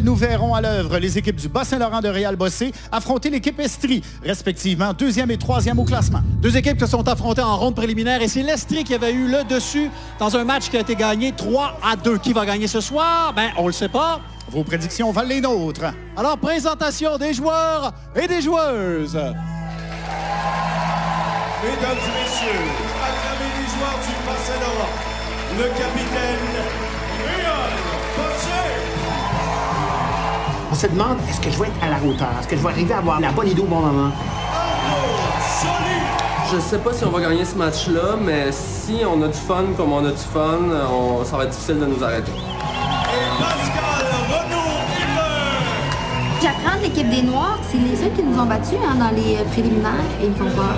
Nous verrons à l'œuvre les équipes du Bas-Saint-Laurent de Réal-Bossé affronter l'équipe Estrie, respectivement 2e et 3e au classement. Deux équipes qui se sont affrontées en ronde préliminaire et c'est l'Estrie qui avait eu le dessus dans un match qui a été gagné 3-2. Qui va gagner ce soir? Ben, on le sait pas. Vos prédictions valent les nôtres. Alors, présentation des joueurs et des joueuses. Mesdames et messieurs, acclamez les joueurs du Bas-Saint-Laurent, le capitaine Réal-Bossé. On se demande, est-ce que je vais être à la hauteur? Est-ce que je vais arriver à avoir la bonne idée au bon moment? Je sais pas si on va gagner ce match-là, mais si on a du fun comme on a du fun, ça va être difficile de nous arrêter. Et Pascal Renaud-Hiller. J'apprends de l'équipe des Noirs, c'est les seuls qui nous ont battus dans les préliminaires et ils me font peur.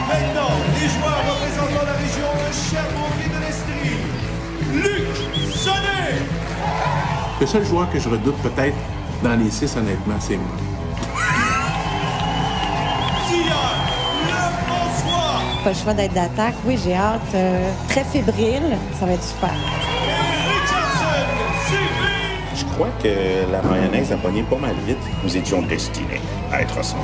Maintenant, les joueurs représentant la région de Sherbrooke et de l'Estrie. Luc Sonnet. Le seul joueur que je redoute peut-être dans les 6, honnêtement, c'est moi. Pas le choix d'être d'attaque. Oui, j'ai hâte. Très fébrile. Ça va être super. Je crois que la mayonnaise a pogné pas mal vite. Nous étions destinés à être ensemble.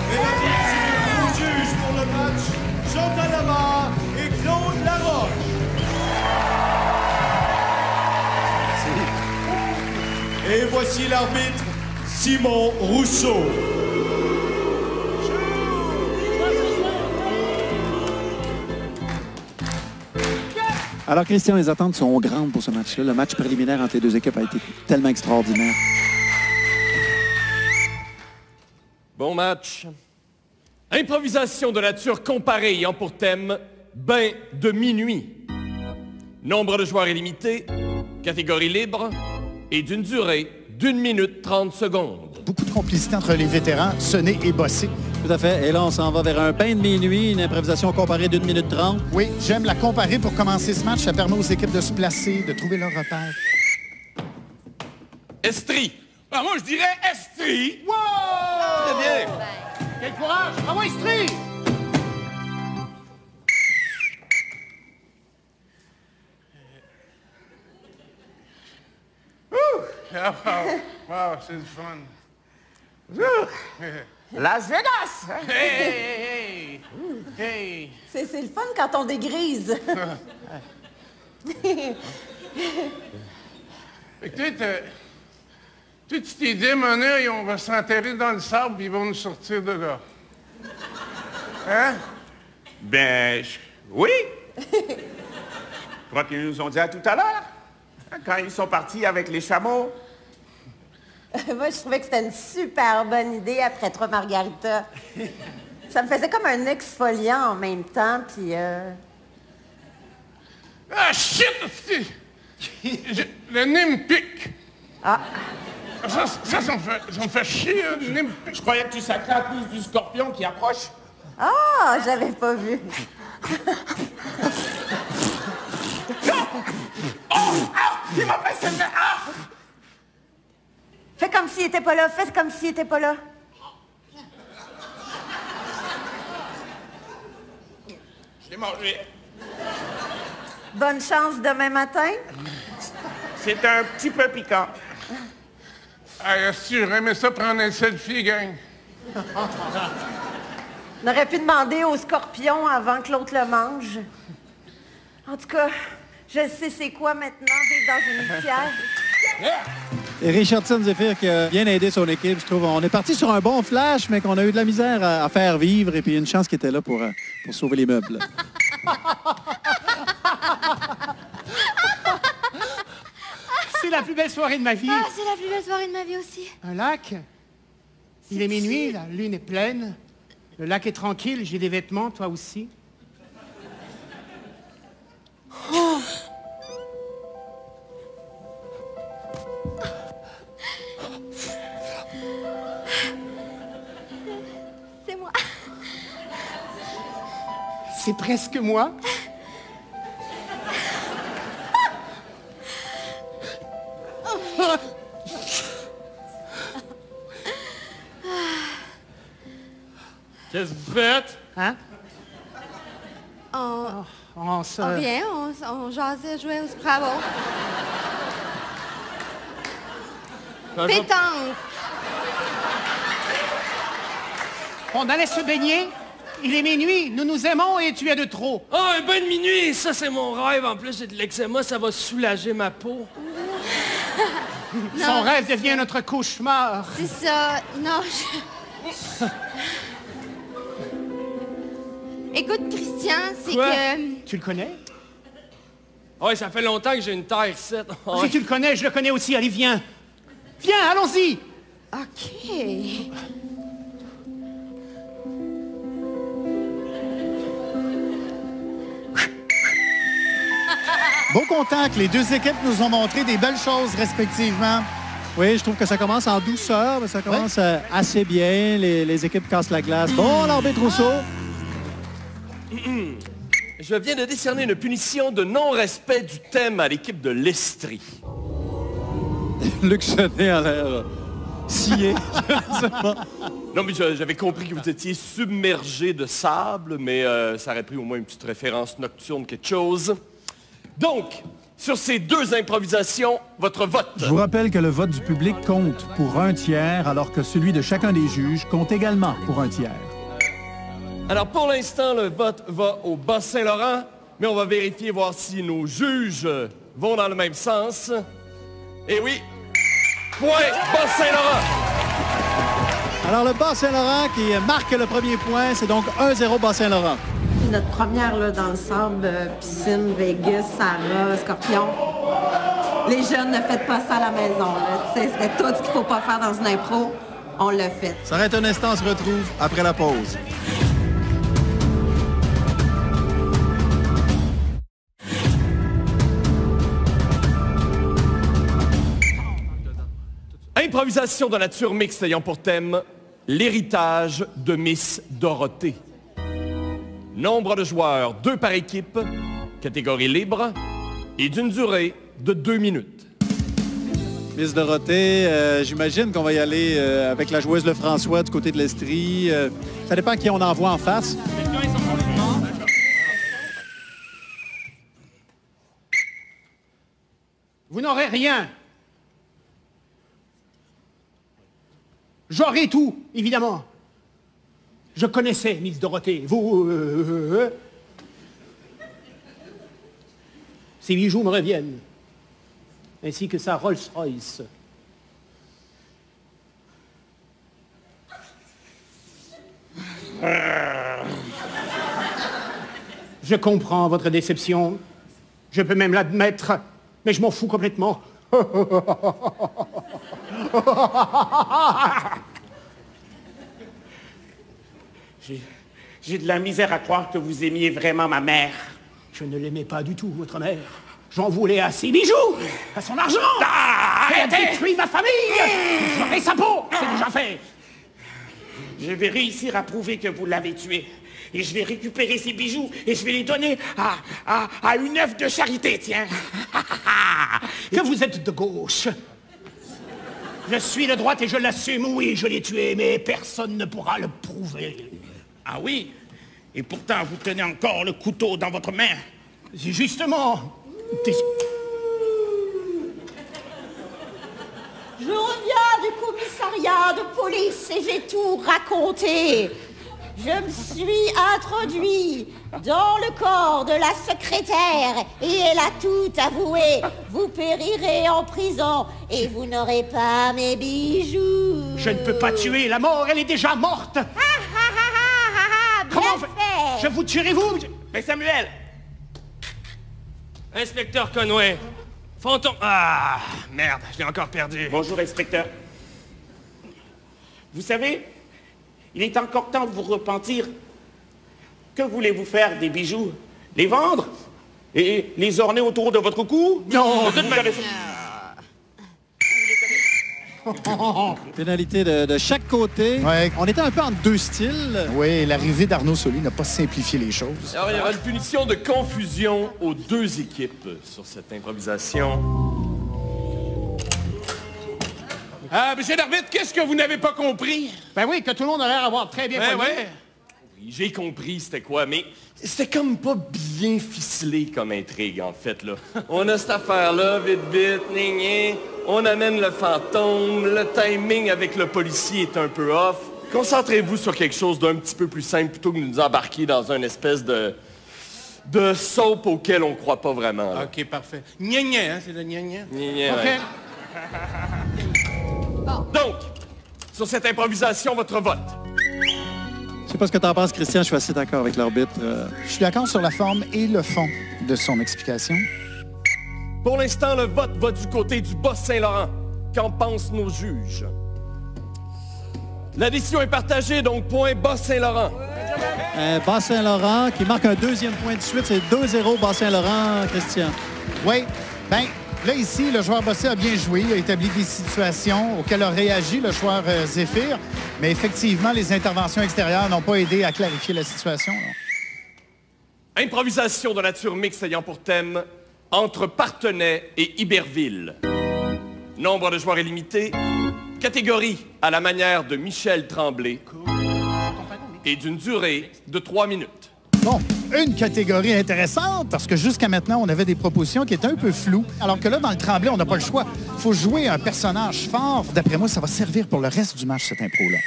Mesdames et messieurs, nos juges pour le match, Chantal Lamar et Claude Laroche. Et voici l'arbitre, Simon Rousseau. Alors, Christian, les attentes sont grandes pour ce match-là. Le match préliminaire entre les deux équipes a été tellement extraordinaire. Bon match. Improvisation de nature comparée ayant pour thème bain de minuit. Nombre de joueurs illimité, catégorie libre et d'une durée d'1 minute 30 secondes. Beaucoup de complicité entre les vétérans, Sonnet et Bossé. Tout à fait. Et là, on s'en va vers un bain de minuit, une improvisation comparée d'1 minute 30. Oui, j'aime la comparer pour commencer ce match. Ça permet aux équipes de se placer, de trouver leur repère. Estrie. Ah, moi, je dirais Estrie. Wow! Très bien. Quel courage! Ah ouais, Estrie! Wow, c'est le fun. Las Vegas! Hey! Hey! C'est le fun quand on dégrise. Fait que tu t'es dit, mon œil, on va s'enterrer dans le sable puis ils vont nous sortir de là. Hein? Ben, oui. Je crois qu'ils nous ont dit à tout à l'heure. Quand ils sont partis avec les chameaux. Moi, je trouvais que c'était une super bonne idée après 3 margaritas. Ça me faisait comme un exfoliant en même temps, puis... Ah, shit! Le nez me pique. Ah. Ça me fait chier, le nez me pique. Je croyais que tu sacrais à cause du scorpion qui approche. Ah, j'avais pas vu. Il m'a fait cette... Ah! Fais comme s'il était pas là, fais comme s'il était pas là. Je l'ai mangé. Bonne chance demain matin. C'est un petit peu piquant. Ah, sûr, aimé ça prendre un selfie, gang. On aurait pu demander au scorpion avant que l'autre le mange. En tout cas, je sais c'est quoi maintenant, vivre dans une litière. Et Richardson Zephyr qui a bien aidé son équipe, je trouve. On est parti sur un bon flash, mais qu'on a eu de la misère à faire vivre. Et puis une chance qui était là pour sauver les meubles. C'est la plus belle soirée de ma vie. Ah, c'est la plus belle soirée de ma vie aussi. Un lac. Il est minuit, la lune est pleine. Le lac est tranquille, j'ai des vêtements, toi aussi. Oh. C'est moi. C'est presque moi. Qu'est-ce que vous faites? Hein? On On se... vient, on jasait, jouait au Scrabble. Pétanque. On allait se baigner. Il est minuit, nous nous aimons et tu es de trop. Oh, un bain de minuit, ça c'est mon rêve. En plus, j'ai de l'eczéma, ça va soulager ma peau. Son rêve devient notre cauchemar. C'est ça. Non, Écoute, Christian, c'est Quoi? que... Tu le connais? Ouais, ça fait longtemps que j'ai une terre ici. Si tu le connais, je le connais aussi. Allez, viens. Viens, allons-y. OK. Beau contact, les deux équipes nous ont montré des belles choses respectivement. Oui, je trouve que ça commence en douceur, mais ça commence assez bien. Les équipes cassent la glace. Bon, l'arbitre Rousseau. Je viens de décerner une punition de non-respect du thème à l'équipe de l'Estrie. Luc Chenet a l'air scié. Non, mais j'avais compris que vous étiez submergé de sable, mais ça aurait pris au moins une petite référence nocturne, quelque chose. Donc, sur ces deux improvisations, votre vote. Je vous rappelle que le vote du public compte pour 1/3, alors que celui de chacun des juges compte également pour 1/3. Alors, pour l'instant, le vote va au Bas-Saint-Laurent, mais on va vérifier, voir si nos juges vont dans le même sens. Et oui, point Bas-Saint-Laurent. Alors, le Bas-Saint-Laurent qui marque le premier point, c'est donc 1-0 Bas-Saint-Laurent. Notre première là, dans le sable, piscine, Vegas, Sarah, Scorpion. Les jeunes, ne faites pas ça à la maison. C'était tout ce qu'il ne faut pas faire dans une impro. On l'a fait. Ça arrête un instant, on se retrouve après la pause. Improvisation de nature mixte ayant pour thème l'héritage de Miss Dorothée. Nombre de joueurs, 2 par équipe, catégorie libre et d'une durée de 2 minutes. Miss Dorothée, j'imagine qu'on va y aller avec la joueuse Lefrançois du côté de l'Estrie. Ça dépend qui on envoie en face. Vous n'aurez rien. J'aurai tout, évidemment. Je connaissais Miss Dorothée. Vous... Ces bijoux me reviennent. Ainsi que sa Rolls-Royce. Je comprends votre déception. Je peux même l'admettre, mais je m'en fous complètement. J'ai de la misère à croire que vous aimiez vraiment ma mère. Je ne l'aimais pas du tout, votre mère. J'en voulais à ses bijoux, à son argent. Elle a détruit ma famille. J'aurai sa peau, c'est déjà fait. Je vais réussir à prouver que vous l'avez tué. Et je vais récupérer ses bijoux et je vais les donner à une œuvre de charité, tiens. Que vous êtes de gauche. Je suis de droite et je l'assume. Oui, je l'ai tué, mais personne ne pourra le prouver. Ah oui? Et pourtant, vous tenez encore le couteau dans votre main. Justement. Je reviens du commissariat de police et j'ai tout raconté. Je me suis introduit dans le corps de la secrétaire et elle a tout avoué. Vous périrez en prison et vous n'aurez pas mes bijoux. Je ne peux pas tuer la mort, elle est déjà morte. Bien fait. Je vous tuerai, vous. Mais Samuel! Inspecteur Conway. Fantôme... Ah, merde, je l'ai encore perdu. Bonjour, inspecteur. Vous savez, il est encore temps de vous repentir. Que voulez-vous faire des bijoux? Les vendre? Et les orner autour de votre cou? Non, de toute manière... Pénalité de chaque côté. Ouais. On était un peu en deux styles. Oui, l'arrivée d'Arnaud Soli n'a pas simplifié les choses. Alors, il y aura une punition de confusion aux 2 équipes sur cette improvisation. Ah, monsieur l'arbitre, qu'est-ce que vous n'avez pas compris? Ben oui, que tout le monde a l'air d'avoir très bien connu. Oui, j'ai compris c'était quoi, mais C'était comme pas bien ficelé comme intrigue, en fait, là. On a cette affaire-là, vite, gna. On amène le fantôme, le timing avec le policier est un peu off. Concentrez-vous sur quelque chose d'un petit peu plus simple plutôt que de nous embarquer dans une espèce de soap auquel on croit pas vraiment, là. OK, parfait. Gna, hein, c'est le gna. Gna, OK. ouais. Donc, sur cette improvisation, votre vote. Je sais pas ce que t'en penses, Christian. Je suis assez d'accord avec l'arbitre. Je suis d'accord sur la forme et le fond de son explication. Pour l'instant, le vote va du côté du Bas-Saint-Laurent. Qu'en pensent nos juges? La décision est partagée, donc point Bas-Saint-Laurent. Bas-Saint-Laurent qui marque un deuxième point de suite. C'est 2-0 Bas-Saint-Laurent, Christian. Oui, bien, là, ici, le joueur bossé a bien joué. Il a établi des situations auxquelles a réagi le joueur Zéphyr. Mais effectivement, les interventions extérieures n'ont pas aidé à clarifier la situation. Là. Improvisation de nature mixte ayant pour thème entre Parthenay et Iberville. Nombre de joueurs illimité. Catégorie à la manière de Michel Tremblay. Et d'une durée de 3 minutes. Bon, une catégorie intéressante, parce que jusqu'à maintenant, on avait des propositions qui étaient un peu floues, alors que là, dans le Tremblay, on n'a pas le choix. Il faut jouer un personnage fort. D'après moi, ça va servir pour le reste du match, cette impro-là.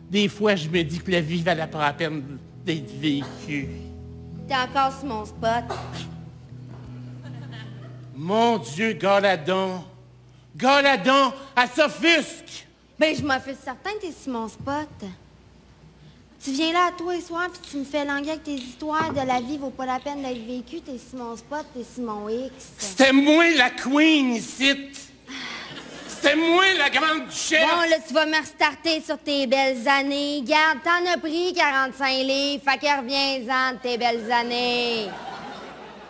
Des fois, je me dis que la vie valait pas la peine d'être vécue. T'es encore sur mon spot. Mon Dieu, Galadon! Galadon, elle s'offusque! Ben, je m'offusque certain que t'es sur mon spot. Tu viens là à toi et soir, puis tu me fais languer avec tes histoires de la vie vaut pas la peine d'être vécue. T'es sur mon spot, t'es sur mon X. C'était moi la queen ici! C'était moi la grande duchesse! Bon, là, tu vas me restarter sur tes belles années. Garde, t'en as pris 45 livres, fait que reviens-en de tes belles années.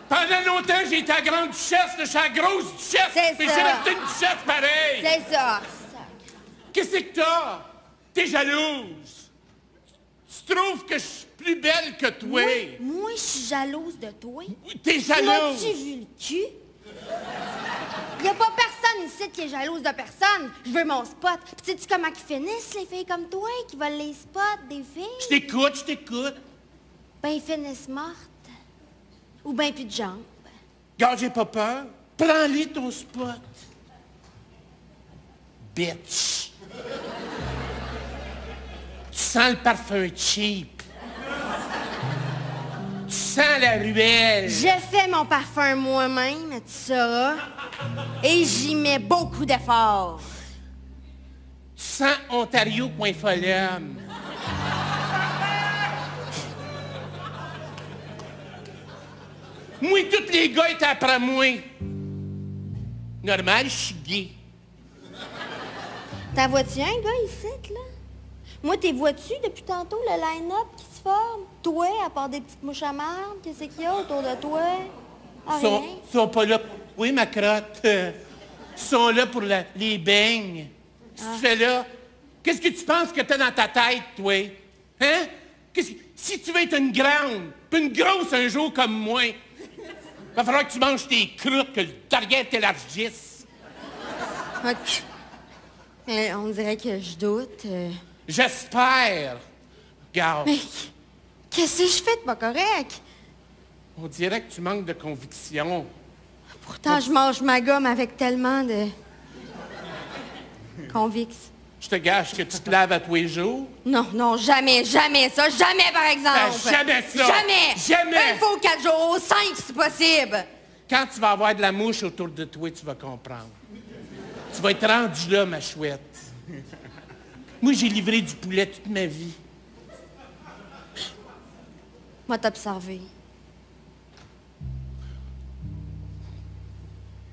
Pendant longtemps, j'ai été la grande duchesse, je suis la grosse duchesse, C'est mais ça. j'ai resté une duchesse pareil! C'est ça. Qu'est-ce que t'as? T'es jalouse. Tu trouves que je suis plus belle que toi? Moi, je suis jalouse de toi. T'es jalouse. M'as-tu vu le cul? Y a pas personne ici qui est jalouse de personne. Je veux mon spot. Puis sais-tu comment ils finissent, les filles comme toi, qui veulent les spots des filles? Je t'écoute. Ben, ils finissent mortes. Ou ben plus de jambes. Regarde, j'ai pas peur. Prends-les ton spot. Bitch. Tu sens le parfum cheap. Tu sens la ruelle. Je fais mon parfum moi-même, tu sauras. Et j'y mets beaucoup d'efforts. Tu sens Ontario.folum. Moi, tous les gars étaient après moi. Normal, je suis gay. T'en vois-tu un gars ici, là? Moi, t'es vois-tu depuis tantôt le line-up qui se forme? Toi, à part des petites mouches à marde, qu'est-ce qu'il y a autour de toi? Ah, rien. Sont pas là. Oui, ma crotte. Ils sont là pour les beignes. Qu'est-ce que tu fais là? Qu'est-ce que tu penses que t'as dans ta tête, toi? Hein? Si tu veux être une grande, puis une grosse un jour comme moi, va falloir que tu manges tes croûtes, que le target t'élargisse. Ok. On dirait que je doute. J'espère. Regarde. Mais qu'est-ce que je fais de pas correct? On dirait que tu manques de conviction. Pourtant, je mange ma gomme avec tellement de... convix. Je te gâche que tu te laves à tous les jours. Non, non, jamais, jamais ça. Jamais, par exemple. Ben, jamais ça. Jamais. Jamais. Une fois 4 jours, 5 si possible. Quand tu vas avoir de la mouche autour de toi, tu vas comprendre. Tu vas être rendu là, ma chouette. Moi, j'ai livré du poulet toute ma vie. Moi, t'observer.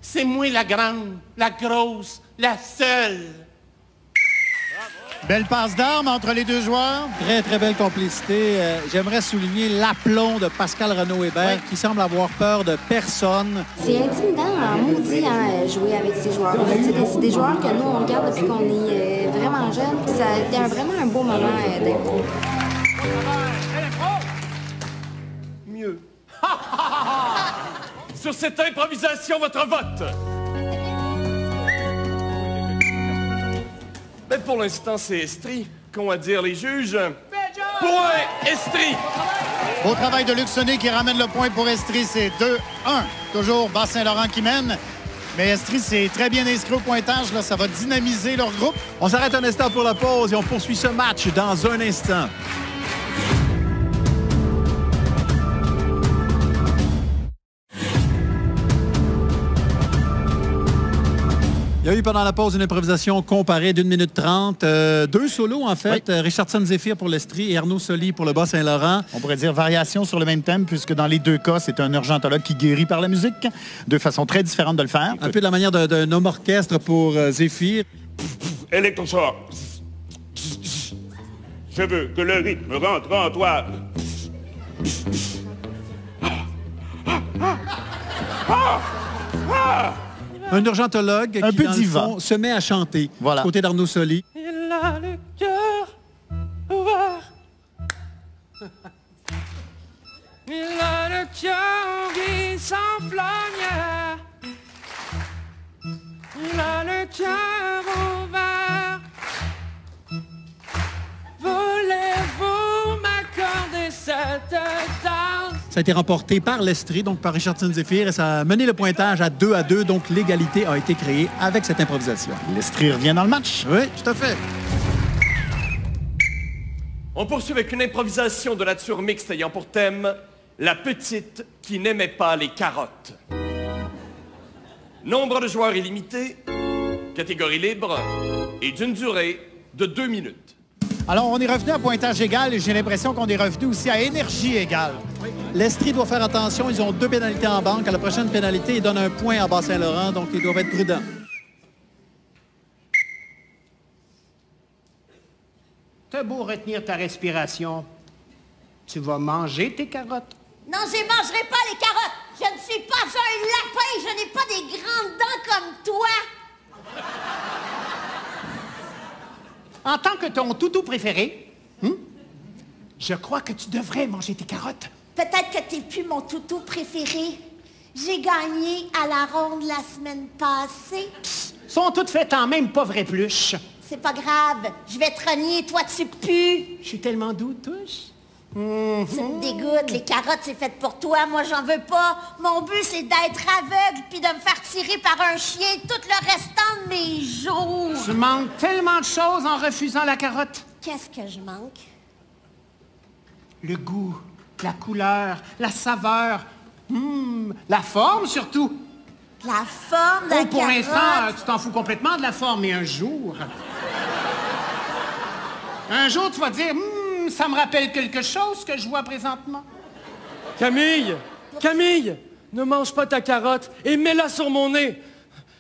C'est moi la grande, la grosse, la seule. Belle passe d'armes entre les deux joueurs. Très, très belle complicité. J'aimerais souligner l'aplomb de Pascal Renaud-Hébert, qui semble avoir peur de personne. C'est intimidant en maudit, jouer avec ces joueurs-là. C'est des joueurs que nous, on regarde depuis qu'on est vraiment jeunes. Ça a été vraiment un beau moment d'impro. Mieux. Sur cette improvisation, votre vote. Ben, pour l'instant, c'est Estrie. Qu'ont à dire les juges? Point Estrie! Beau travail de Luc Sonnet qui ramène le point pour Estrie. C'est 2-1. Toujours Bas-Saint-Laurent qui mène. Mais Estrie s'est très bien inscrit au pointage. Là, ça va dynamiser leur groupe. On s'arrête un instant pour la pause et on poursuit ce match dans un instant. Il y a eu pendant la pause une improvisation comparée d'1 minute 30. Deux solos, en fait. Oui. Richardson Zephyr pour l'Estrie et Arnaud Soli pour le Bas-Saint-Laurent. On pourrait dire variation sur le même thème, puisque dans les deux cas, c'est un urgentologue qui guérit par la musique. Deux façons très différentes de le faire. Un peu de la manière d'un homme orchestre pour Zephyr. Électrochoc. Je veux que le rythme rentre en toi. Un urgentologue un qui, peu dans diva. le fond, se met à chanter. Voilà. Côté d'Arnaud Soli. Il a le cœur ouvert. Il a le cœur qui s'enflamme. Il a le cœur ouvert. Voulez-vous m'accorder cette danse? Ça a été remporté par l'Estrie, donc par Richardson Zephyr, et ça a mené le pointage à 2-2, donc l'égalité a été créée avec cette improvisation. L'Estrie revient dans le match. Oui, tout à fait. On poursuit avec une improvisation de nature mixte ayant pour thème la petite qui n'aimait pas les carottes. Nombre de joueurs illimité, catégorie libre et d'une durée de 2 minutes. Alors, on est revenu à pointage égal et j'ai l'impression qu'on est revenu aussi à énergie égale. Oui. L'Estrie doit faire attention. Ils ont 2 pénalités en banque. À la prochaine pénalité, ils donnent un point à Bas-Saint-Laurent, donc ils doivent être prudents. T'as beau retenir ta respiration, tu vas manger tes carottes. Non, je ne mangerai pas les carottes. Je ne suis pas un lapin. Je n'ai pas des grandes dents comme toi. En tant que ton toutou préféré, je crois que tu devrais manger tes carottes. Peut-être que t'es plus mon toutou préféré. J'ai gagné à la ronde la semaine passée. Sont toutes faites en même pas vraie pluche. C'est pas grave. Je vais te renier, toi tu pues. Je suis tellement doux, touche. Tu me dégoûtes. Les carottes, c'est fait pour toi. Moi, j'en veux pas. Mon but, c'est d'être aveugle puis de me faire tirer par un chien tout le restant de mes jours. Tu manques tellement de choses en refusant la carotte. Qu'est-ce que je manque? Le goût, la couleur, la saveur, la forme surtout. La forme de la pour carotte? l'instant, tu t'en fous complètement de la forme, mais un jour, tu vas dire, ça me rappelle quelque chose que je vois présentement. Camille! Camille! Ne mange pas ta carotte et mets-la sur mon nez.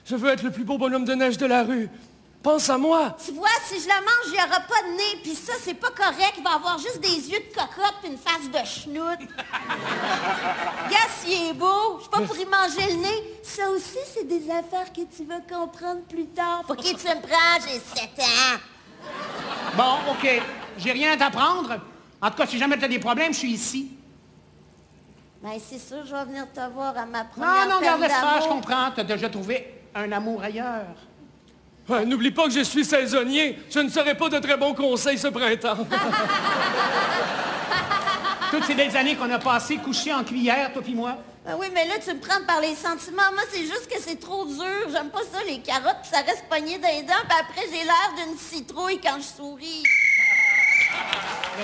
Je veux être le plus beau bonhomme de neige de la rue. Pense à moi. Tu vois, si je la mange, il n'y aura pas de nez. Puis ça, c'est pas correct. Il va avoir juste des yeux de cocotte puis une face de chenoute. Regarde, s'il est beau. Je suis pas pour y manger le nez. Ça aussi, c'est des affaires que tu vas comprendre plus tard. Pour qui tu me prends? J'ai 7 ans. Bon, OK. J'ai rien à t'apprendre. En tout cas, si jamais tu as des problèmes, je suis ici. Ben, c'est sûr, je vais venir te voir à ma première Non, garde peine laisse faire, d'amour. je comprends. Tu as déjà trouvé un amour ailleurs. Ouais, n'oublie pas que je suis saisonnier. Je ne serai pas de très bons conseils ce printemps. Toutes ces belles années qu'on a passées couchées en cuillère, toi puis moi. Ben oui, mais là, tu me prends par les sentiments. Moi, c'est juste que c'est trop dur. J'aime pas ça, les carottes, puis ça reste pogné dans les dents, puis après, j'ai l'air d'une citrouille quand je souris.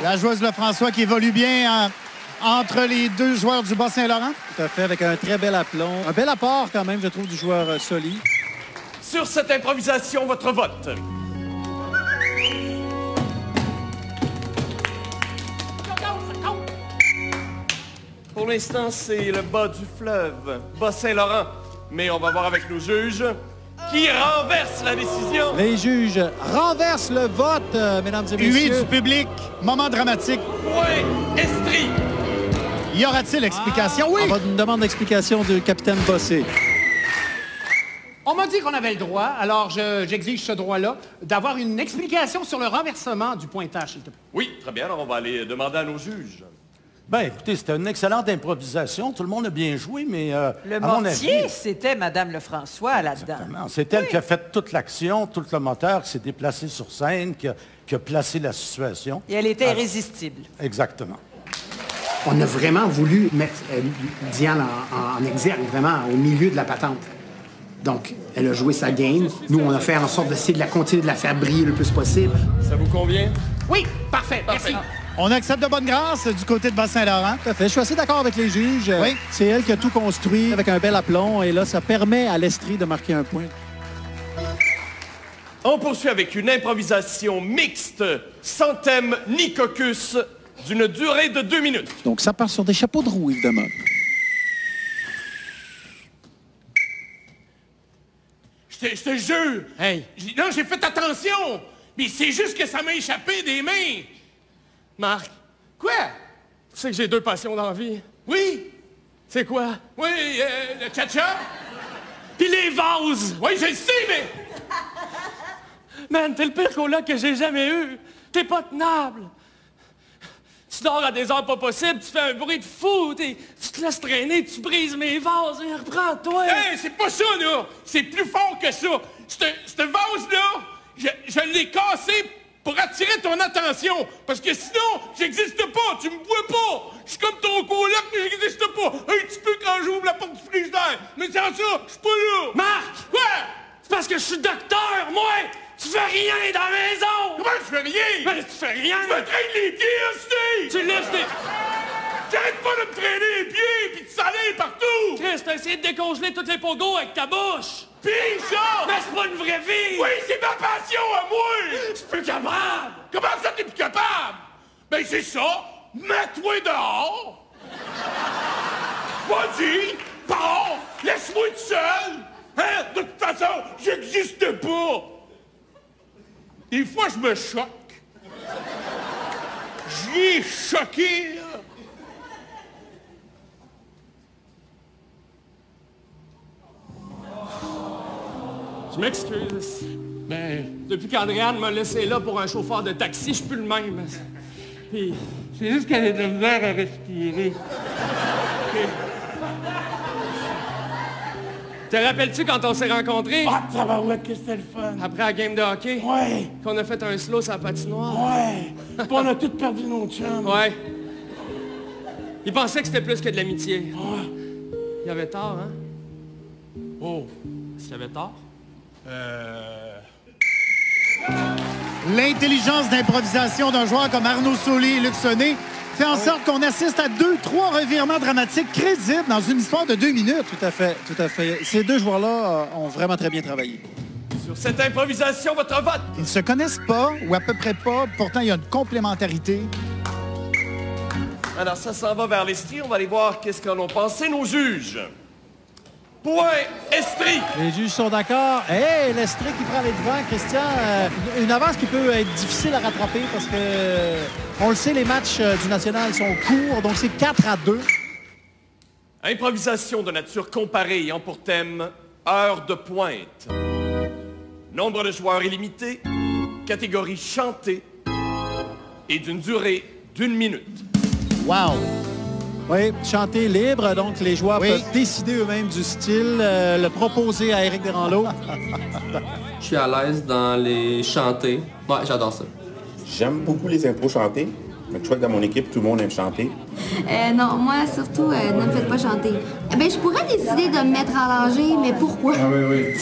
La joueuse Lefrançois qui évolue bien entre les deux joueurs du Bas-Saint-Laurent. Tout à fait, avec un très bel aplomb. Un bel apport, quand même, je trouve, du joueur Soli. Sur cette improvisation, votre vote. Pour l'instant, c'est le bas du fleuve, Bas-Saint-Laurent. Mais on va voir avec nos juges qui renversent la décision. Les juges renversent le vote, mesdames et messieurs. Huée du public, moment dramatique. Ouais, Estrie. Y aura-t-il explication? Oui! On va une demande d'explication du capitaine Bossé. On m'a dit qu'on avait le droit, alors j'exige ce droit-là, d'avoir une explication sur le renversement du pointage, s'il te plaît. Oui, très bien. Alors, on va aller demander à nos juges. Bien, écoutez, c'était une excellente improvisation. Tout le monde a bien joué, mais Le à mon mortier, avis... c'était Mme Lefrançois là-dedans. Exactement. C'est elle qui a fait toute l'action, tout le moteur, qui s'est déplacé sur scène, qui a placé la situation. Et elle était irrésistible. Exactement. On a vraiment voulu mettre Diane en exergue, vraiment au milieu de la patente. Donc, elle a joué sa game. Nous, on a fait en sorte d'essayer de la continuer, de la faire briller le plus possible. Ça vous convient? Oui, parfait, merci. On accepte de bonne grâce du côté de Bas-Saint-Laurent. Tout à fait. Je suis assez d'accord avec les juges. Oui. C'est elle qui a tout construit avec un bel aplomb. Et là, ça permet à l'Estrie de marquer un point. On poursuit avec une improvisation mixte, sans thème ni caucus, d'une durée de 2 minutes. Donc, ça part sur des chapeaux de roue, évidemment. Je te jure. Hey. Non, j'ai fait attention. Mais c'est juste que ça m'a échappé des mains. Marc, Quoi? tu sais que j'ai 2 passions dans la vie. Oui. C'est quoi? Oui, le tcha-tcha. Pis les vases! Oui, je le sais, mais... Man, t'es le pire coloc que j'ai jamais eu. T'es pas tenable. Tu dors à des heures pas possibles, tu fais un bruit de fou, tu te laisses traîner, tu brises mes vases, et reprends-toi. Hey, c'est pas ça, là. C'est plus fort que ça. Ce vase-là, je l'ai cassé pour attirer ton attention. Parce que sinon, j'existe pas. Tu me vois pas. Je suis comme ton coloc, mais j'existe pas. Un petit peu quand j'ouvre la porte du frigidaire. Mais sans ça, je suis pas là. Marc! Quoi? C'est parce que je suis docteur, moi! Tu fais rien dans la maison! Comment je fais rien? Ben, tu fais rien! Tu me traînes les pieds, aussi! Tu laisses des... J'arrête pas de me traîner les pieds pis de saler partout! Chris, t'as essayé de décongeler toutes les pogos avec ta bouche! Pis ça! Mais c'est pas une vraie vie! Oui, c'est ma passion à moi! Je suis plus capable! Comment ça, t'es plus capable? Ben, c'est ça! Mets-toi dehors! Vas-y! Pars! Laisse-moi tout seul! Hein? De toute façon, j'existe pas! Des fois, je me choque. J'y ai choqué, là. Je m'excuse. Ben, Depuis qu'Andréane m'a laissé là pour un chauffeur de taxi, je suis plus le même. Puis, c'est juste qu'elle a de la misère à respirer. te rappelles-tu quand on s'est rencontrés? Ah, tabarouette, que c'était le fun! Après la game de hockey? Ouais! Qu'on a fait un slow sur la patinoire? Ouais! Puis on a tous perdu nos chums. Ouais. Il pensait que c'était plus que de l'amitié. Ouais. Il avait tort, hein? Oh. Est-ce qu'il avait tort? L'intelligence d'improvisation d'un joueur comme Arnaud Soli et Luc Sonnet fait en sorte qu'on assiste à 2-3 revirements dramatiques crédibles dans une histoire de 2 minutes. Tout à fait, tout à fait. Ces 2 joueurs-là ont vraiment très bien travaillé. Sur cette improvisation, votre vote! Ils ne se connaissent pas, ou à peu près pas, pourtant il y a une complémentarité. Alors, ça s'en va vers l'Estrie. On va aller voir qu'est-ce qu'en ont pensé nos juges. Point Estrie! Les juges sont d'accord. Hey, l'Estrie qui prend les devants, Christian. Une avance qui peut être difficile à rattraper parce que, on le sait, les matchs du National sont courts, donc c'est 4-2. Improvisation de nature comparée ayant pour thème heure de pointe. Nombre de joueurs illimité, catégorie chantée et d'une durée d'1 minute. Wow! Oui, chanter libre, donc les joueurs peuvent décider eux-mêmes du style, le proposer à Éric Desranleau. Je suis à l'aise dans les chanter. Ouais, j'adore ça. J'aime beaucoup les impros chantés. Je crois que dans mon équipe, tout le monde aime chanter. Non, moi, surtout, ne me faites pas chanter. Ben, je pourrais décider de me mettre en danger, mais pourquoi? Ah oui.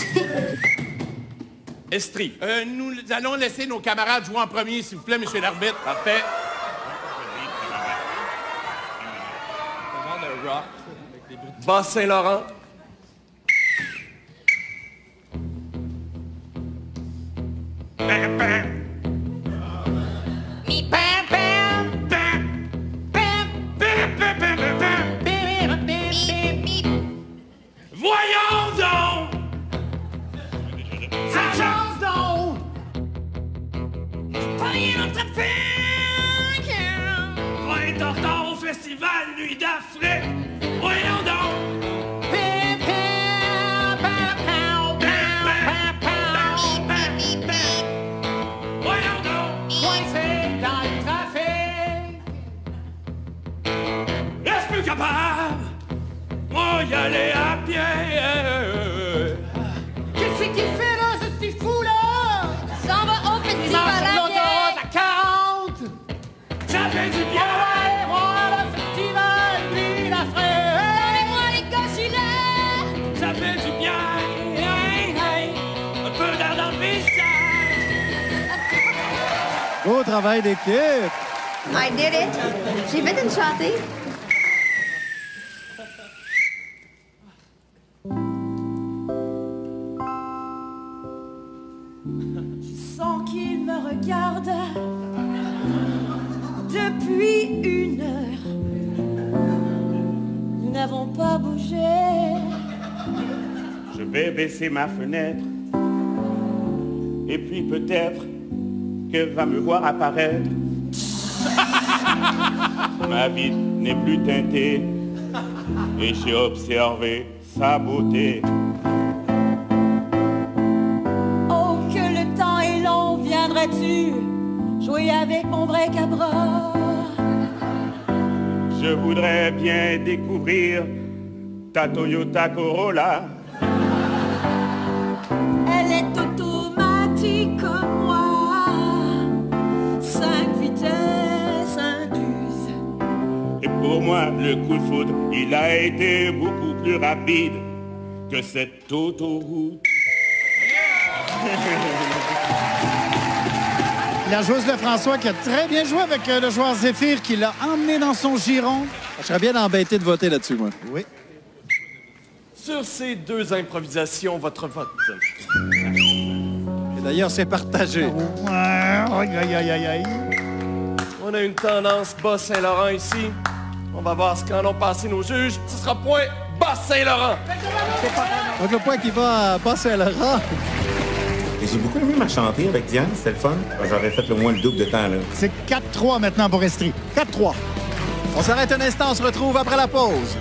Estrie. Nous allons laisser nos camarades jouer en premier, s'il vous plaît, monsieur l'arbitre. Parfait. Bas-Saint-Laurent. Voyons donc! Ça chance donc! Payez notre trafic! Va être en retard au festival Nuit d'Afrique! Voyons donc! va y aller à pied. Qu'est-ce qu'il fait là, ce petit fou là? S'en va au festival à pied. À 40. Ça fait du bien. Allez voir le festival, puis la fraise. Donnez-moi les gars, Ça fait du bien. Hey, hey. Un peu d'air dans le visage. Beau travail d'équipe. I did it. J'ai fait une chantée. Je sens qu'il me regarde depuis 1 heure. Nous n'avons pas bougé. Je vais baisser ma fenêtre. Et puis peut-être qu'elle va me voir apparaître. Ma vie n'est plus teintée. Et j'ai observé sa beauté. Oh, que le temps est long, viendrais-tu jouer avec mon bric-à-bras? Je voudrais bien découvrir ta Toyota Corolla. Elle est automatique comme moi, 5 vitesses induites. Et pour moi, le coup de foudre, il a été beaucoup plus rapide que cette autoroute. La joueuse Lefrançois qui a très bien joué avec le joueur Zéphyr qui l'a emmené dans son giron. Je serais bien embêté de voter là-dessus, moi. Oui. Sur ces 2 improvisations, votre vote. Et d'ailleurs, c'est partagé. Aïe, aïe, aïe, aïe, aïe. On a une tendance Bas-Saint-Laurent ici. On va voir ce qu'en ont passé nos juges. Ce sera point Bas-Saint-Laurent. Donc, le point qui va à Bas-Saint-Laurent. Et j'ai beaucoup aimé ma chantée avec Diane, c'était le fun. J'aurais fait le moins le double de temps, là. C'est 4-3 maintenant pour Estrie. 4-3. On s'arrête un instant, on se retrouve après la pause.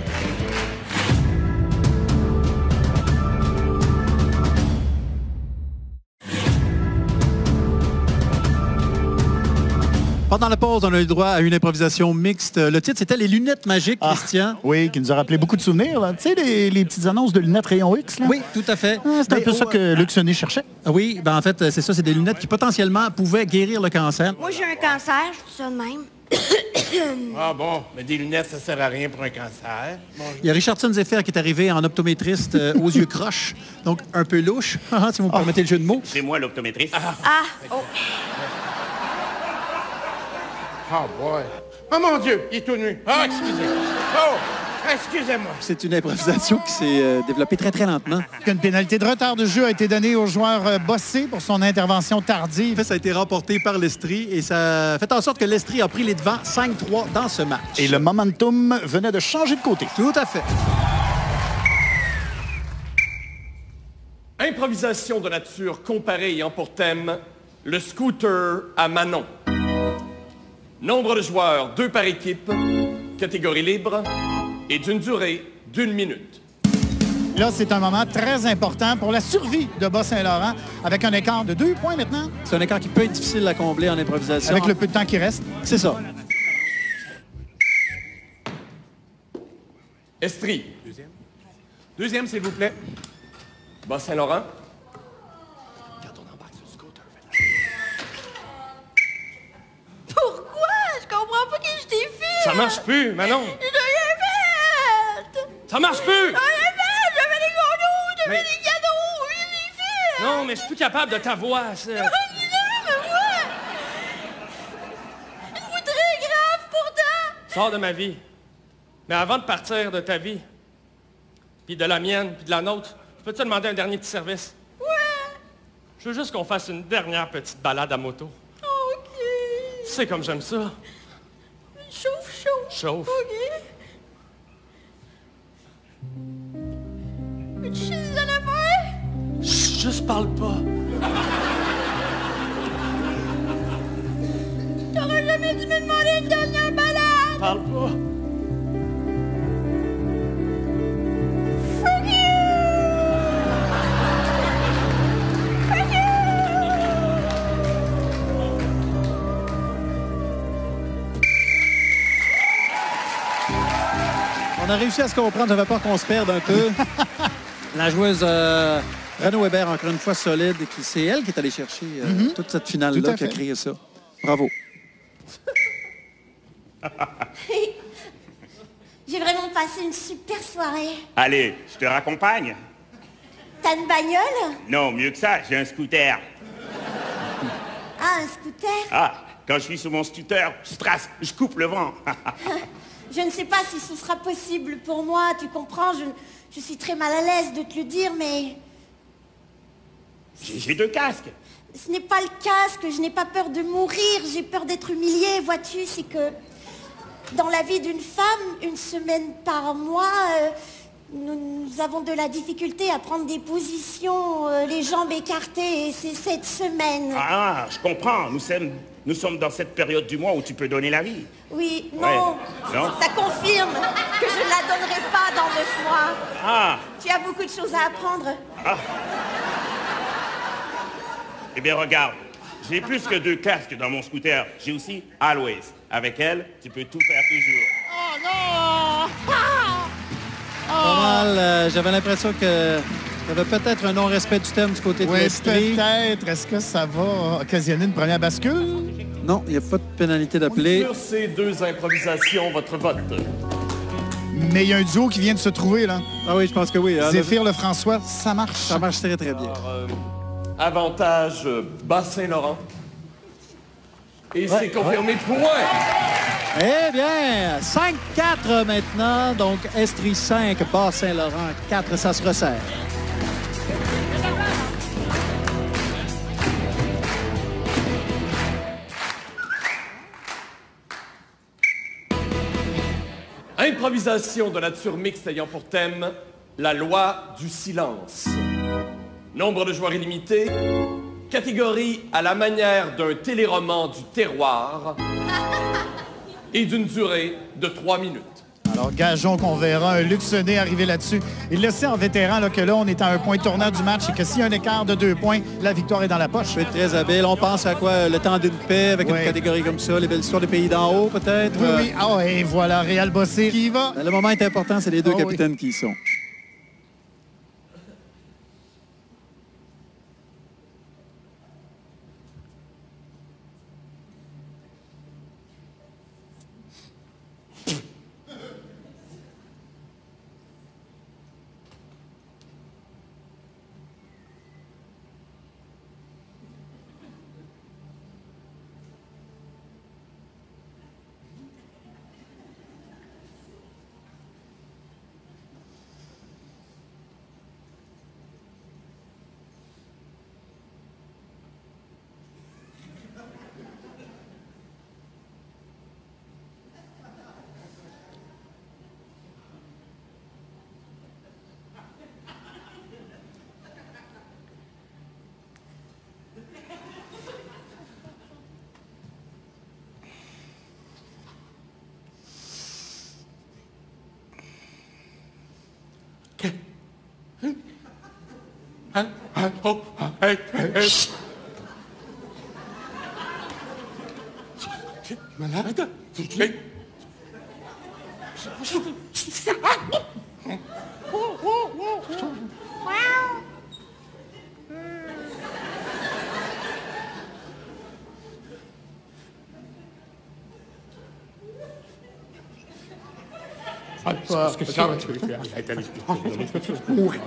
Pendant la pause, on a eu le droit à une improvisation mixte. Le titre, c'était Les lunettes magiques, Christian. Oui, qui nous a rappelé beaucoup de souvenirs. Là. Tu sais, les petites annonces de lunettes rayon X. Là? Oui, tout à fait. C'est un peu ça que Luc Sonnet cherchait. Oui, ben en fait, c'est ça, c'est des lunettes qui potentiellement pouvaient guérir le cancer. Moi, j'ai un cancer, je fais ça de même. Ah bon, mais des lunettes, ça sert à rien pour un cancer. Il y a Richardson Zephyr qui est arrivé en optométriste aux yeux croches, donc un peu louche, si vous me permettez le jeu de mots. C'est moi l'optométriste. Oh. Oh boy. Oh mon Dieu, il est tout nu. Ah, excusez. Oh, excusez-moi. C'est une improvisation qui s'est développée très, très lentement. Une pénalité de retard de jeu a été donnée au joueur Bossé pour son intervention tardive. En fait, ça a été remporté par l'Estrie et ça a fait en sorte que l'Estrie a pris les devants 5-3 dans ce match. Et le momentum venait de changer de côté. Tout à fait. Improvisation de nature comparée ayant pour thème le scooter à Manon. Nombre de joueurs, 2 par équipe, catégorie libre et d'une durée d'1 minute. Là, c'est un moment très important pour la survie de Bas-Saint-Laurent avec un écart de 2 points maintenant. C'est un écart qui peut être difficile à combler en improvisation. Avec le peu de temps qui reste. C'est ça. Estrie. Deuxième, s'il vous plaît. Bas-Saint-Laurent. Pourquoi? Je comprends pas que je t'ai fait. Ça marche plus, Manon. Je t'ai rien fait. Ça marche plus! J'ai rien fait. J'avais des cadeaux, j'avais Mais- des cadeaux. Je l'ai fait. Non, mais je suis plus capable de ta voix. Ça. Une voix très grave pourtant. Sors de ma vie. Mais avant de partir de ta vie, puis de la mienne, puis de la nôtre, je peux te demander un dernier petit service? Ouais. Je veux juste qu'on fasse une dernière petite balade à moto. OK. Tu sais comme j'aime ça. Chauffe. Chauffe. OK. Tu sais des affaires? Chut, juste parle pas. T'aurais jamais dû me demander une dernière balade. Parle pas. Fuck you. Fuck you. On a a réussi à se comprendre. J'avais peur qu'on se perde un peu. La joueuse Renaud Hébert, encore une fois solide. C'est elle qui est allée chercher toute cette finale-là qui a créé ça. Bravo. J'ai vraiment passé une super soirée. Allez, je te raccompagne. T'as une bagnole? Non, mieux que ça, j'ai un scooter. Ah, un scooter? Ah, quand je suis sur mon scooter, je trace, je coupe le vent. Je ne sais pas si ce sera possible pour moi, tu comprends, je suis très mal à l'aise de te le dire, mais... J'ai 2 casques. Ce n'est pas le casque, je n'ai pas peur de mourir, j'ai peur d'être humiliée, vois-tu, c'est que... Dans la vie d'une femme, une semaine par mois, nous avons de la difficulté à prendre des positions, les jambes écartées, et c'est cette semaine. Ah, je comprends, nous sommes dans cette période du mois où tu peux donner la vie. Oui, non, ouais. Non. Ça confirme que je ne la donnerai pas dans 9 mois. Ah. Tu as beaucoup de choses à apprendre. Ah. Eh bien, regarde, j'ai plus que 2 casques dans mon scooter. J'ai aussi Always. Avec elle, tu peux tout faire toujours. Oh non! Pas mal. J'avais l'impression que il y avait peut-être un non-respect du thème du côté de l'Estrie. Peut-être. Est-ce que ça va occasionner une première bascule? Non, il n'y a pas de pénalité d'appeler. Sur ces 2 improvisations, votre vote. Mais il y a un duo qui vient de se trouver, là. Ah oui, je pense que oui. Zéphyr Lefrançois, ça marche. Ça marche très, très bien. Alors, avantage Bas-Saint-Laurent. Et c'est confirmé point. Eh bien, 5-4 maintenant. Donc, Estrie 5, Bas-Saint-Laurent 4, ça se resserre. Improvisation de nature mixte ayant pour thème la loi du silence. Nombre de joueurs illimité. Catégorie à la manière d'un téléroman du terroir et d'une durée de 3 minutes. Alors, gageons qu'on verra un Luxonné arriver là-dessus. Il le sait en vétéran là, que là, on est à un point tournant du match et que s'il y a un écart de 2 points, la victoire est dans la poche. Je suis très habile. On pense à quoi? Le temps d'une paix avec une catégorie comme ça, les belles histoires des pays d'en haut, peut-être? Oui, oui. Ah, et voilà, Réal Bossé qui y va. Le moment est important, c'est les 2 capitaines qui y sont. Malade? Parce que ça va te mourir.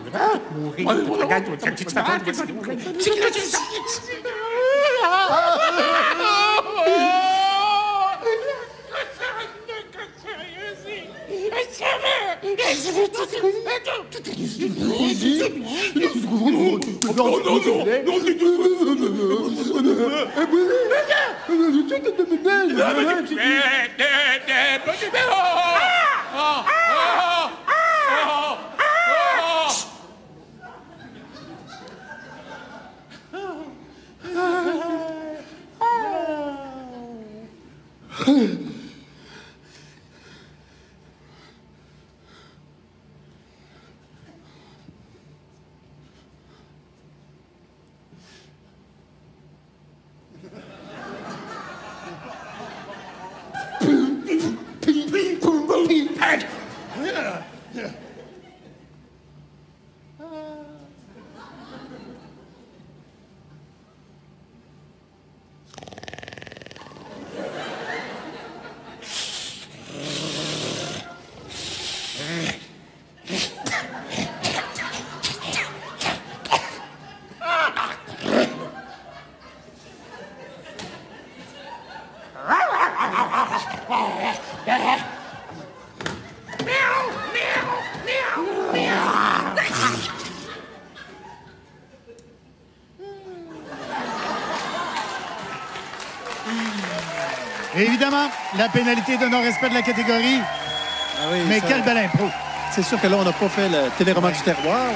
Évidemment, la pénalité de non-respect de la catégorie. Ah oui, mais ça... quelle belle impro. C'est sûr que là, on n'a pas fait le téléroman du terroir.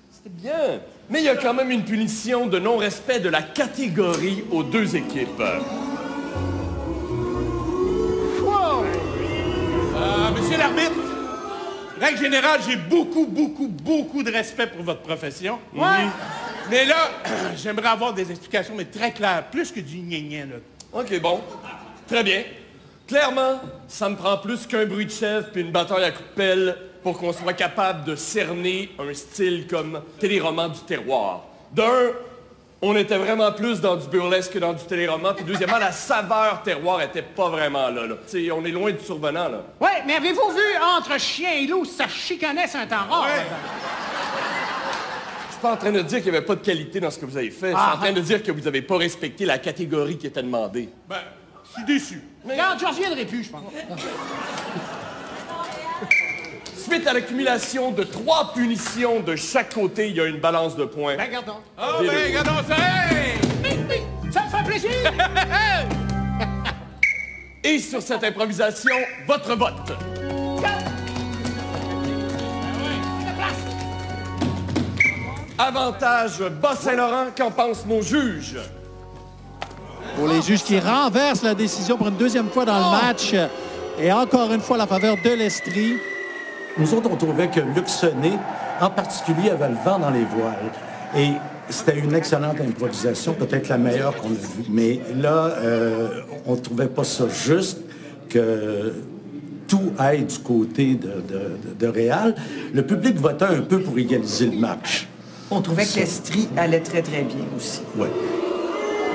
C'était bien. Mais il y a quand même une punition de non-respect de la catégorie aux deux équipes. Wow! Monsieur l'arbitre, règle générale, j'ai beaucoup de respect pour votre profession. Ouais. Mais là, j'aimerais avoir des explications, mais très claires, plus que du gna-gna, là. OK, bon. Très bien. Clairement, ça me prend plus qu'un bruit de chèvre puis une bataille à coups de pelle pour qu'on soit capable de cerner un style comme téléroman du terroir. D'un, on était vraiment plus dans du burlesque que dans du téléroman, puis deuxièmement, la saveur terroir était pas vraiment là. Tu sais, on est loin du survenant, là. Ouais, mais avez-vous vu entre chien et loup, ça chicanait sur un temps rare? Ouais. Je suis pas en train de dire qu'il n'y avait pas de qualité dans ce que vous avez fait. Je suis en train de dire que vous n'avez pas respecté la catégorie qui était demandée. Ben, je suis déçu. Regarde, je reviendrai plus, je pense. Suite à l'accumulation de 3 punitions de chaque côté, il y a une balance de points. Ben, regardons. Oh, ben, regardons ça! Hey! Ça me fait plaisir! Et sur cette improvisation, votre vote. Avantage Bas-Saint-Laurent, qu'en pensent nos juges? Pour les juges qui renversent la décision pour une deuxième fois dans le match. Et encore une fois, la faveur de l'Estrie. Nous autres, on trouvait que Luc Sonnet, en particulier, avait le vent dans les voiles. Et c'était une excellente improvisation, peut-être la meilleure qu'on a vue. Mais là, on ne trouvait pas ça juste que tout aille du côté de Réal. Le public votait un peu pour égaliser le match. On trouvait que l'Estrie allait très bien aussi. Oui.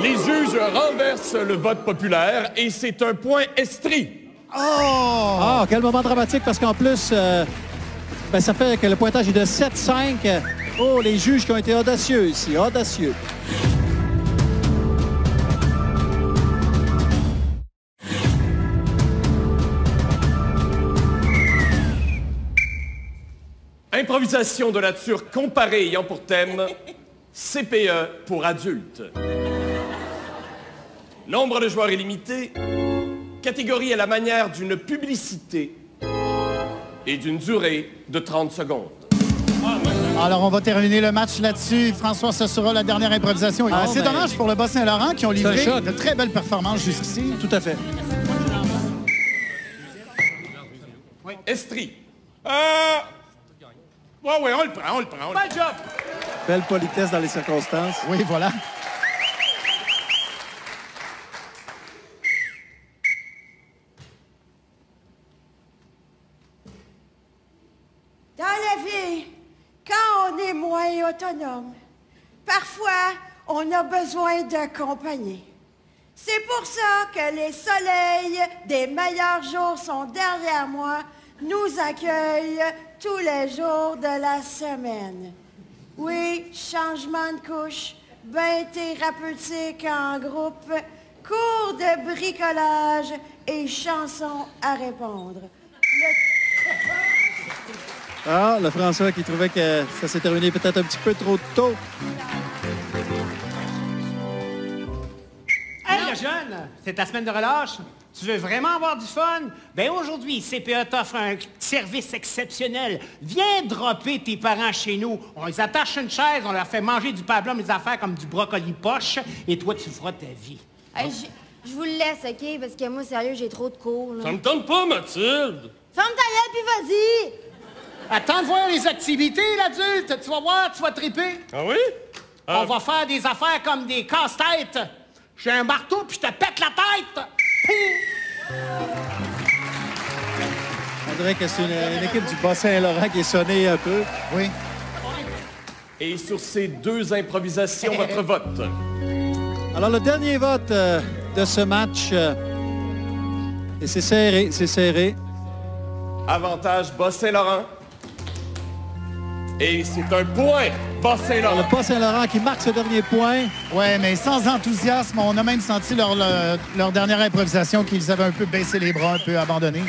Les juges renversent le vote populaire et c'est un point Estrie. Oh! Ah, quel moment dramatique parce qu'en plus, ben, ça fait que le pointage est de 7-5. Oh, les juges qui ont été audacieux ici, audacieux. Improvisation de nature comparée ayant pour thème CPE pour adultes. Nombre de joueurs illimité, catégorie à la manière d'une publicité et d'une durée de 30 secondes. Alors, on va terminer le match là-dessus. François, ce sera la dernière improvisation. C'est dommage pour le Bas-Saint-Laurent qui ont livré de très belles performances jusqu'ici. Tout à fait. Oui. Estrie. Ouais, on le prend. Bel job! Belle politesse dans les circonstances. Oui, voilà. Dans la vie, quand on est moins autonome, parfois, on a besoin de compagnie. C'est pour ça que les soleils des meilleurs jours sont derrière moi, nous accueillent tous les jours de la semaine. Oui, changement de couche, bain thérapeutique en groupe, cours de bricolage et chansons à répondre. Ah, le François qui trouvait que ça s'est terminé peut-être un petit peu trop tôt. Hey, le jeune, c'est ta semaine de relâche. Tu veux vraiment avoir du fun? Ben aujourd'hui, CPE t'offre un service exceptionnel. Viens dropper tes parents chez nous. On les attache à une chaise, on leur fait manger du pablum, des affaires comme du brocoli poche, et toi, tu feras ta vie. Hey, je vous le laisse, OK? Parce que moi, sérieux, j'ai trop de cours. Là. Ça me tente pas, Mathilde. Ferme ta gueule, puis vas-y! Attends de voir les activités, l'adulte. Tu vas voir, tu vas triper. Ah oui? On va faire des affaires comme des casse-têtes. J'ai un marteau, puis je te pète la tête. On dirait que c'est une équipe du Bas-Saint-Laurent qui est sonnée un peu. Oui. Et sur ces deux improvisations, votre vote. Alors, le dernier vote de ce match, et c'est serré, c'est serré. Avantage Bas-Saint-Laurent. Et c'est un point Bas-Saint-Laurent. Le Bas-Saint-Laurent qui marque ce dernier point. Oui, mais sans enthousiasme. On a même senti leur dernière improvisation qu'ils avaient un peu baissé les bras, un peu abandonné.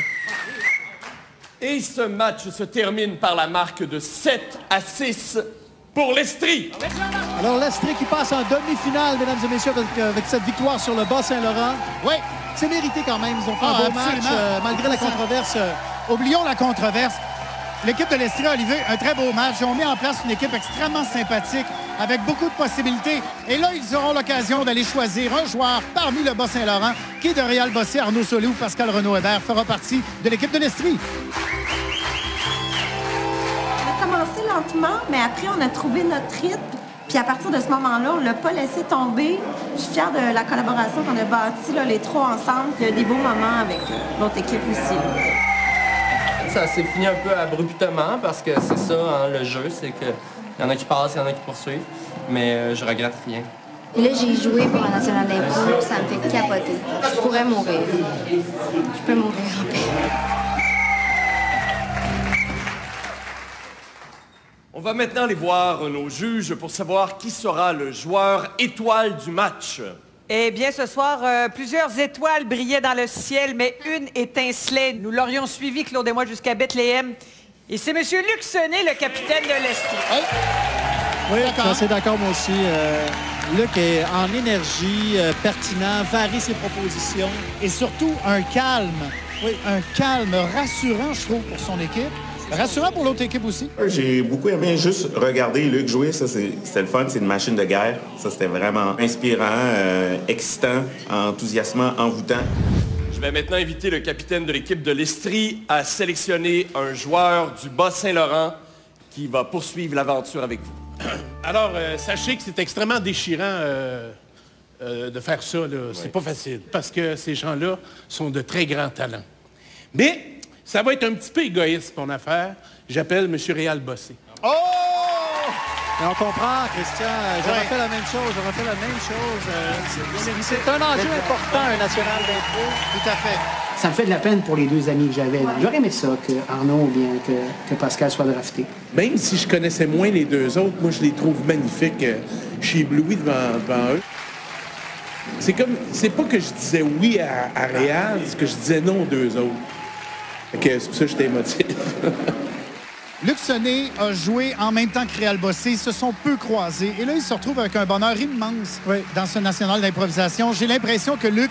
Et ce match se termine par la marque de 7-6 pour l'Estrie. Alors, l'Estrie qui passe en demi-finale, mesdames et messieurs, avec cette victoire sur le Bas-Saint-Laurent. Oui. C'est mérité quand même. Ils ont fait un beau match, malgré la controverse. Oublions la controverse. L'équipe de l'Estrie a livré un très beau match. Ils ont mis en place une équipe extrêmement sympathique, avec beaucoup de possibilités. Et là, ils auront l'occasion d'aller choisir un joueur parmi le Bas-Saint-Laurent, qui de Réal Bossé, Arnaud Solé ou Pascal Renaud-Hébert fera partie de l'équipe de l'Estrie. On a commencé lentement, mais après, on a trouvé notre rythme. Puis à partir de ce moment-là, on ne l'a pas laissé tomber. Je suis fière de la collaboration qu'on a bâtie, là, les trois ensemble. Il y a des beaux moments avec l'autre équipe aussi. Ça s'est fini un peu abruptement parce que c'est ça, hein, le jeu, c'est qu'il y en a qui passent, il y en a qui poursuivent. Mais je regrette rien. Et là, j'ai joué pour la Nationale d'impro, ça me fait capoter. Je pourrais mourir. Je peux mourir en paix. On va maintenant aller voir nos juges pour savoir qui sera le joueur étoile du match. Eh bien, ce soir, plusieurs étoiles brillaient dans le ciel, mais une étincelait. Nous l'aurions suivi, Claude et moi, jusqu'à Bethléem. Et c'est M. Luc Sonnet, le capitaine de l'Estrie. Oui, je suis assez d'accord, moi aussi. Luc est en énergie, pertinent, varie ses propositions. Et surtout, un calme. Oui, un calme rassurant, je trouve, pour son équipe. Rassurant pour l'autre équipe aussi. J'ai beaucoup aimé juste regarder Luc jouer. Ça, c'était le fun. C'est une machine de guerre. Ça, c'était vraiment inspirant, excitant, enthousiasmant, envoûtant. Je vais maintenant inviter le capitaine de l'équipe de l'Estrie à sélectionner un joueur du Bas-Saint-Laurent qui va poursuivre l'aventure avec vous. Alors, sachez que c'est extrêmement déchirant de faire ça. C'est pas facile parce que ces gens-là sont de très grands talents. Mais ça va être un petit peu égoïste, mon affaire. J'appelle M. Réal Bossé. Oh! Et on comprend, Christian. J'aurais fait la même chose. C'est un enjeu important, un national d'impro. Tout à fait. Ça me fait de la peine pour les deux amis que j'avais. J'aurais aimé ça, que Arnaud ou bien que Pascal soit drafté. Même si je connaissais moins les deux autres, moi, je les trouve magnifiques. Je suis ébloui devant eux. C'est pas que je disais oui à Réal, c'est que je disais non aux deux autres. C'est pour ça que j'étais émotif. Luc Sonnet a joué en même temps que Réal Bossé. Ils se sont peu croisés. Et là, il se retrouve avec un bonheur immense dans ce national d'improvisation. J'ai l'impression que Luc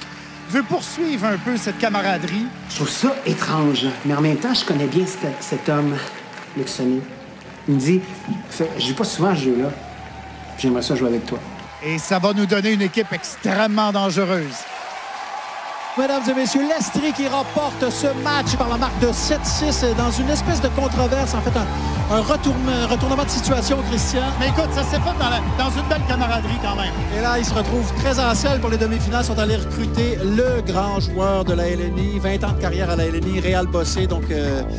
veut poursuivre un peu cette camaraderie. Je trouve ça étrange, mais en même temps, je connais bien cet homme, Luc Sonnet. Il me dit, je joue pas souvent à ce jeu-là. J'aimerais ça jouer avec toi. Et ça va nous donner une équipe extrêmement dangereuse. Mesdames et messieurs, l'Estrie qui remporte ce match par la marque de 7-6 dans une espèce de controverse, en fait, un retournement de situation, Christian. Mais écoute, ça s'est fait dans une belle camaraderie quand même. Et là, ils se retrouvent très en selle pour les demi-finales. Ils sont allés recruter le grand joueur de la LNI, 20 ans de carrière à la LNI, Réal Bossé. Donc,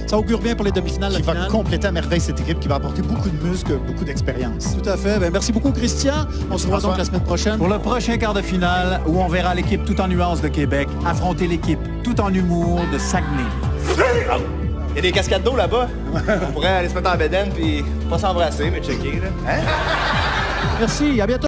ça augure bien pour les demi-finales. Qui va compléter à merveille cette équipe, qui va apporter beaucoup de muscles, beaucoup d'expérience. Tout à fait. Bien, merci beaucoup, Christian. On se revoit donc la semaine prochaine. Pour le prochain quart de finale, où on verra l'équipe tout en nuances de Québec affronter l'équipe tout en humour de Saguenay. Il y a des cascades d'eau là-bas. On pourrait aller se mettre en bedaine puis pas s'embrasser, mais checker, là. Hein? Merci, à bientôt.